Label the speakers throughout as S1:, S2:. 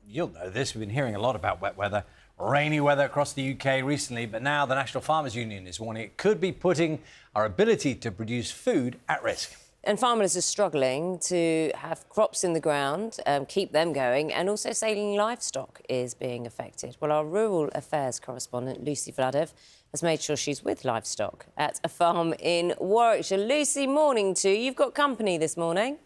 S1: You'll know this. We've been hearing a lot about wet weather, rainy weather across the UK recently, but now the National Farmers Union is warning it could be putting our ability to produce food at risk.
S2: And farmers are struggling to have crops in the ground, keep them going, and also sailing livestock is being affected. Well, our rural affairs correspondent, Lucy Vladev, has made sure she's with livestock at a farm in Warwickshire. Lucy, morning to you. You've got company this morning.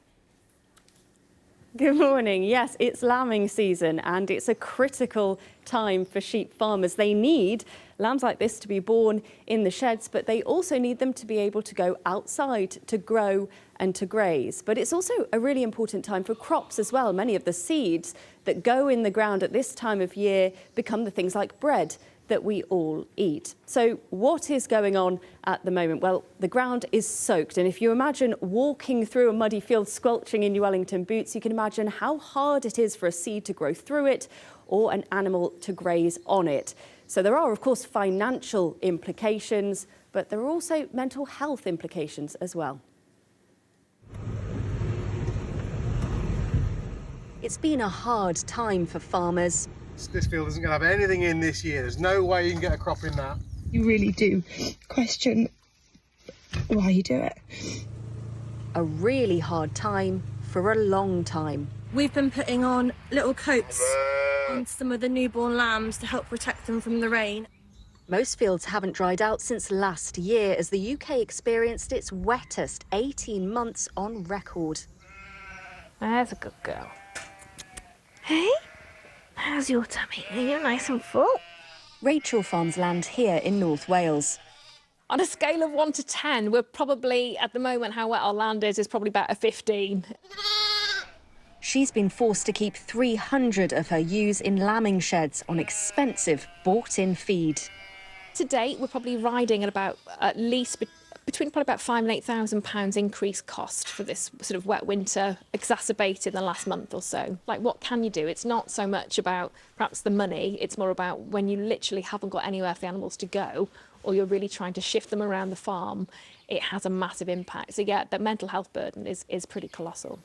S3: Good morning. Yes, it's lambing season and it's a critical time for sheep farmers. They need lambs like this to be born in the sheds, but they also need them to be able to go outside to grow and to graze. But it's also a really important time for crops as well. Many of the seeds that go in the ground at this time of year become the things like bread that we all eat. So what is going on at the moment? Well, the ground is soaked, and if you imagine walking through a muddy field squelching in your Wellington boots, you can imagine how hard it is for a seed to grow through it or an animal to graze on it. So there are, of course, financial implications, but there are also mental health implications as well. It's been a hard time for farmers.
S4: This field isn't going to have anything in this year. There's no way you can get a crop in that.
S5: You really do question why you do it.
S3: A really hard time for a long time.
S6: We've been putting on little coats on some of the newborn lambs to help protect them from the rain.
S3: Most fields haven't dried out since last year as the UK experienced its wettest 18 months on record.
S5: There's a good girl. Hey? How's your tummy? Are you nice and full?
S3: Rachel farms land here in North Wales.
S7: On a scale of 1 to 10, we're probably, at the moment, how wet our land is probably about a 15.
S3: She's been forced to keep 300 of her ewes in lambing sheds on expensive bought-in feed.
S7: To date, we're probably riding at about at least between probably about £5,000 and £8,000 increased cost for this sort of wet winter, exacerbated in the last month or so. Like, what can you do? It's not so much about perhaps the money, it's more about when you literally haven't got anywhere for the animals to go, or you're really trying to shift them around the farm, it has a massive impact. So yeah, the mental health burden is pretty colossal.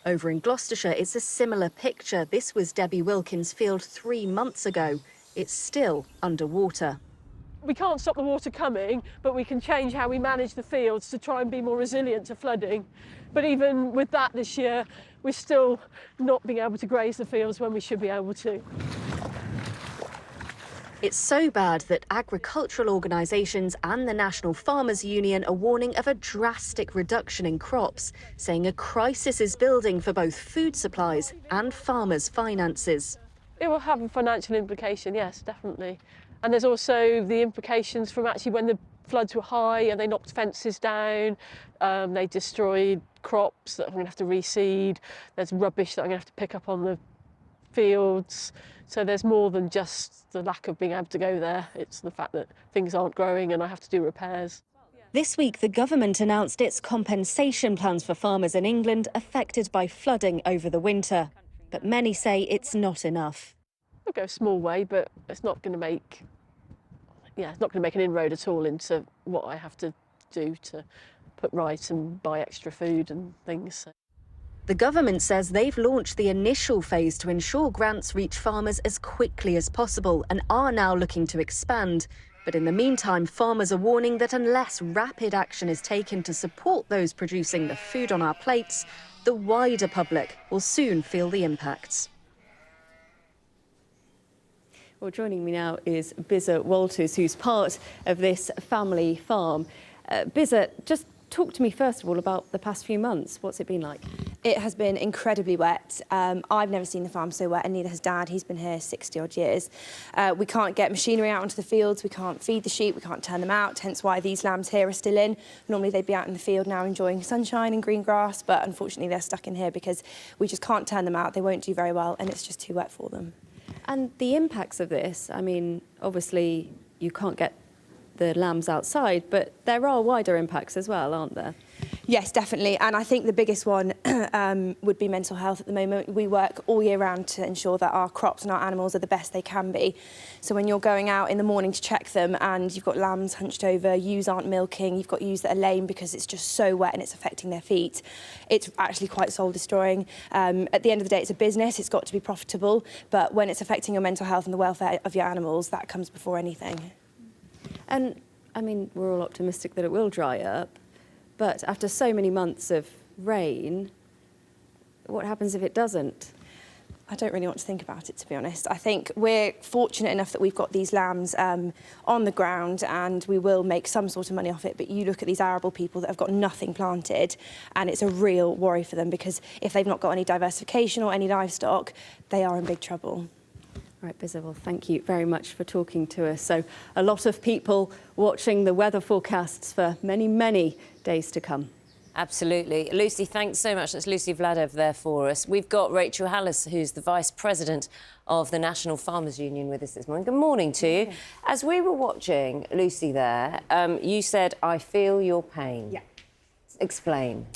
S3: Over in Gloucestershire, it's a similar picture. This was Debbie Wilkins' field 3 months ago. It's still underwater.
S8: We can't stop the water coming, but we can change how we manage the fields to try and be more resilient to flooding. But even with that this year, we're still not being able to graze the fields when we should be able to.
S3: It's so bad that agricultural organisations and the National Farmers Union are warning of a drastic reduction in crops, saying a crisis is building for both food supplies and farmers' finances.
S8: It will have a financial implication, yes, definitely. And there's also the implications from actually when the floods were high and they knocked fences down, they destroyed crops that I'm going to have to reseed, there's rubbish that I'm going to have to pick up on the fields. So there's more than just the lack of being able to go there, it's the fact that things aren't growing and I have to do repairs.
S3: This week, the government announced its compensation plans for farmers in England affected by flooding over the winter. But many say it's not enough.
S8: I'll go a small way, but it's not going to make, it's not going to make an inroad at all into what I have to do to put right and buy extra food and things.
S3: The government says they've launched the initial phase to ensure grants reach farmers as quickly as possible and are now looking to expand. But in the meantime, farmers are warning that unless rapid action is taken to support those producing the food on our plates, the wider public will soon feel the impacts. Well, joining me now is Bizza Walters, who's part of this family farm. Bizza, just talk to me first of all about the past few months. What's it been like?
S9: It has been incredibly wet. I've never seen the farm so wet, and neither has Dad. He's been here 60-odd years. We can't get machinery out onto the fields, we can't feed the sheep, we can't turn them out, hence why these lambs here are still in. Normally they'd be out in the field now enjoying sunshine and green grass, but unfortunately they're stuck in here because we just can't turn them out. They won't do very well, and it's just too wet for them.
S3: And the impacts of this, I mean, obviously you can't get the lambs outside, but there are wider impacts as well, aren't there?
S9: Yes, definitely. And I think the biggest one would be mental health at the moment. We work all year round to ensure that our crops and our animals are the best they can be. So when you're going out in the morning to check them and you've got lambs hunched over, ewes aren't milking, you've got ewes that are lame because it's just so wet and it's affecting their feet, it's actually quite soul destroying. At the end of the day, it's a business, it's got to be profitable, but when it's affecting your mental health and the welfare of your animals, that comes before anything.
S3: And, I mean, we're all optimistic that it will dry up. But after so many months of rain, what happens if it doesn't?
S9: I don't really want to think about it, to be honest. I think we're fortunate enough that we've got these lambs on the ground and we will make some sort of money off it. But you look at these arable people that have got nothing planted and it's a real worry for them because if they've not got any diversification or any livestock, they are in big trouble.
S3: Right, Bizza, well, thank you very much for talking to us. So a lot of people watching the weather forecasts for many, many days to come.
S2: Absolutely. Lucy, thanks so much. That's Lucy Vladev there for us. We've got Rachel Hallos, who's the Vice President of the National Farmers Union, with us this morning. Good morning to you. As we were watching Lucy there, you said, I feel your pain.
S10: Yeah.
S2: Explain.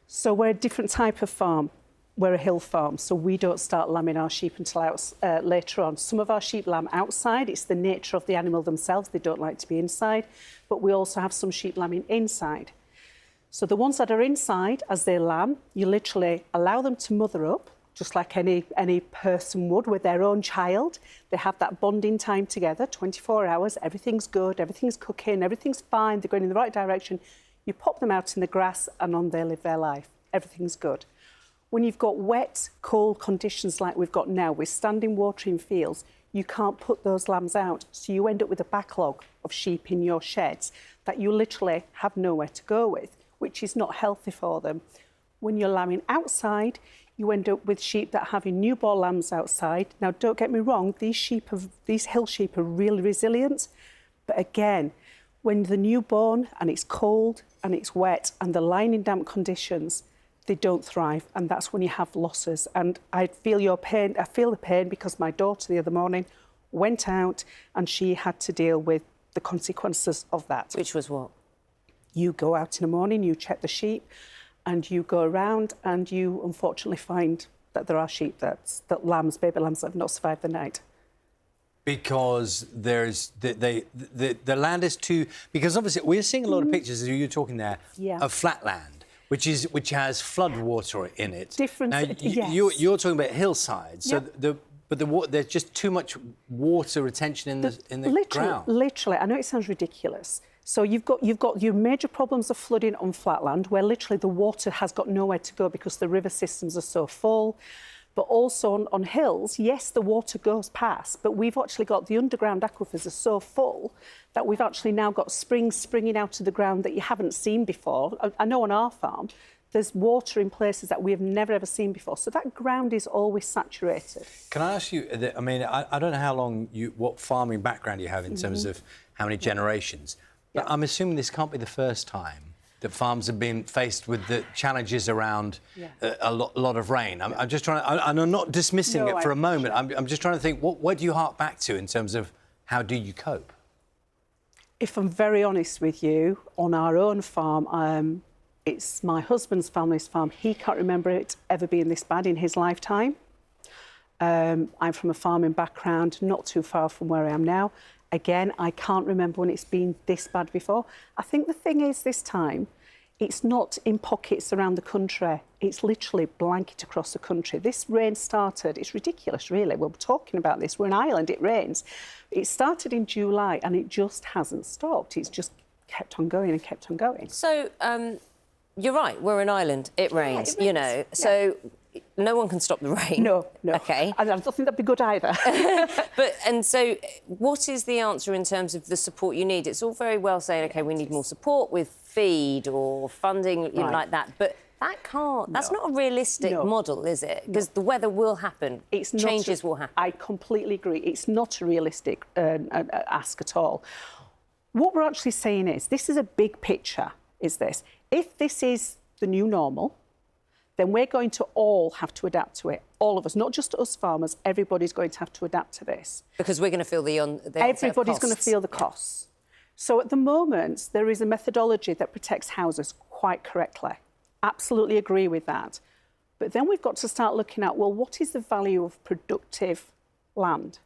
S10: So we're a different type of farm. We're a hill farm, so we don't start lambing our sheep until later on. Some of our sheep lamb outside. It's the nature of the animal themselves. They don't like to be inside. But we also have some sheep lambing inside. So the ones that are inside, as they lamb, you literally allow them to mother up, just like any person would with their own child. They have that bonding time together, 24 hours. Everything's good, everything's cooking, everything's fine. They're going in the right direction. You pop them out in the grass and on they live their life. Everything's good. When you've got wet, cold conditions like we've got now, with standing water in fields, you can't put those lambs out. So you end up with a backlog of sheep in your sheds that you literally have nowhere to go with, which is not healthy for them. When you're lambing outside, you end up with sheep that are having newborn lambs outside. Now, don't get me wrong, these hill sheep are really resilient. But again, when the newborn and it's cold and it's wet and they're lying in damp conditions, they don't thrive, and that's when you have losses. And I feel your pain. I feel the pain because my daughter the other morning went out and she had to deal with the consequences of that.
S2: Which was what?
S10: You go out in the morning, you check the sheep, and you go around and you unfortunately find that there are sheep that lambs, baby lambs, that have not survived the night.
S1: Because there's the land is too. Because obviously we're seeing a lot of pictures as you're talking there of flat land. Which has flood water in it.
S10: Different.
S1: Now,
S10: yes.
S1: You're talking about hillsides, so there's just too much water retention in the ground.
S10: Literally, I know it sounds ridiculous. So you've got your major problems of flooding on flatland, where literally the water has got nowhere to go because the river systems are so full. But also on hills, yes, the water goes past, but we've actually got the underground aquifers are so full that we've actually now got springs springing out of the ground that you haven't seen before. I know on our farm, there's water in places that we have never, ever seen before. So that ground is always saturated.
S1: Can I ask you, I mean, I don't know how long what farming background you have in terms of how many generations, but I'm assuming this can't be the first time that farms have been faced with the challenges around a lot of rain. I'm just trying to, and I'm not dismissing it for a moment. I'm just trying to think, what do you hark back to in terms of how do you cope?
S10: If I'm very honest with you, on our own farm, it's my husband's family's farm. He can't remember it ever being this bad in his lifetime. I'm from a farming background, not too far from where I am now. Again, I can't remember when it's been this bad before. I think the thing is this time, it's not in pockets around the country. It's literally blanket across the country. This rain started, it's ridiculous, really. We're talking about this. We're in Ireland, it rains. It started in July and it just hasn't stopped. It's just kept on going and kept on going.
S2: So, you're right, we're in Ireland, it rains, you know. So no one can stop the rain.
S10: No.
S2: OK.
S10: I don't think that'd be good either.
S2: And so what is the answer in terms of the support you need? It's all very well saying, OK, we need more support with feed or funding, you know, like that, but that's not a realistic model, is it? Because the weather will happen, changes will happen.
S10: I completely agree. It's not a realistic ask at all. What we're actually saying is, this is a big picture, is this. If this is the new normal, then we're going to all have to adapt to it. All of us, not just us farmers, everybody's going to have to adapt to this.
S2: Because we're going to feel the
S10: everybody's going to feel the costs. So at the moment, there is a methodology that protects houses quite correctly. Absolutely agree with that. But then we've got to start looking at, well, what is the value of productive land?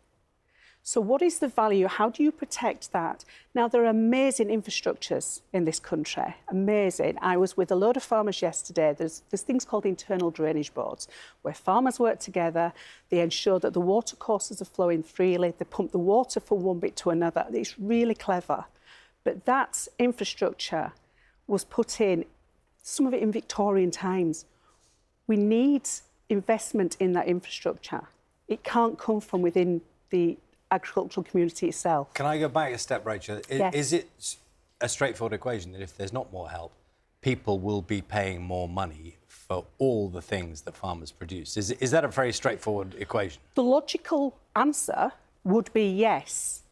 S10: So what is the value? How do you protect that? Now, there are amazing infrastructures in this country, amazing. I was with a load of farmers yesterday. There's things called internal drainage boards, where farmers work together. They ensure that the water courses are flowing freely. They pump the water from one bit to another. It's really clever. But that infrastructure was put in, some of it in Victorian times. We need investment in that infrastructure. It can't come from within the agricultural community itself.
S1: Can I go back a step, Rachel?
S10: Yes.
S1: Is it a straightforward equation that if there's not more help, people will be paying more money for all the things that farmers produce? Is that a very straightforward equation?
S10: The logical answer would be yes.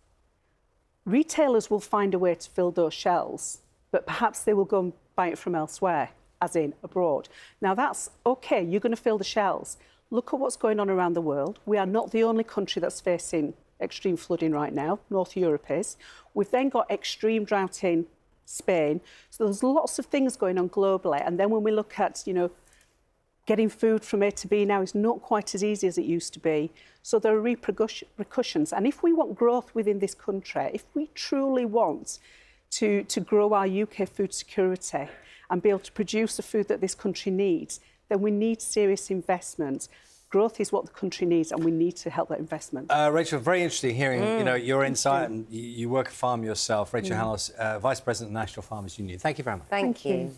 S10: Retailers will find a way to fill those shelves, but perhaps they will go and buy it from elsewhere, as in abroad. Now, that's OK, you're going to fill the shelves. Look at what's going on around the world. We are not the only country that's facing extreme flooding right now. North Europe is. We've then got extreme drought in Spain. So there's lots of things going on globally. And then when we look at, getting food from A to B now is not quite as easy as it used to be. So there are repercussions. And if we want growth within this country, if we truly want to grow our UK food security and be able to produce the food that this country needs, then we need serious investment. Growth is what the country needs, and we need to help that investment.
S1: Rachel, very interesting hearing your insight, and you work a farm yourself. Rachel Hallos, Vice President of the National Farmers Union. Thank you very much.
S2: Thank you.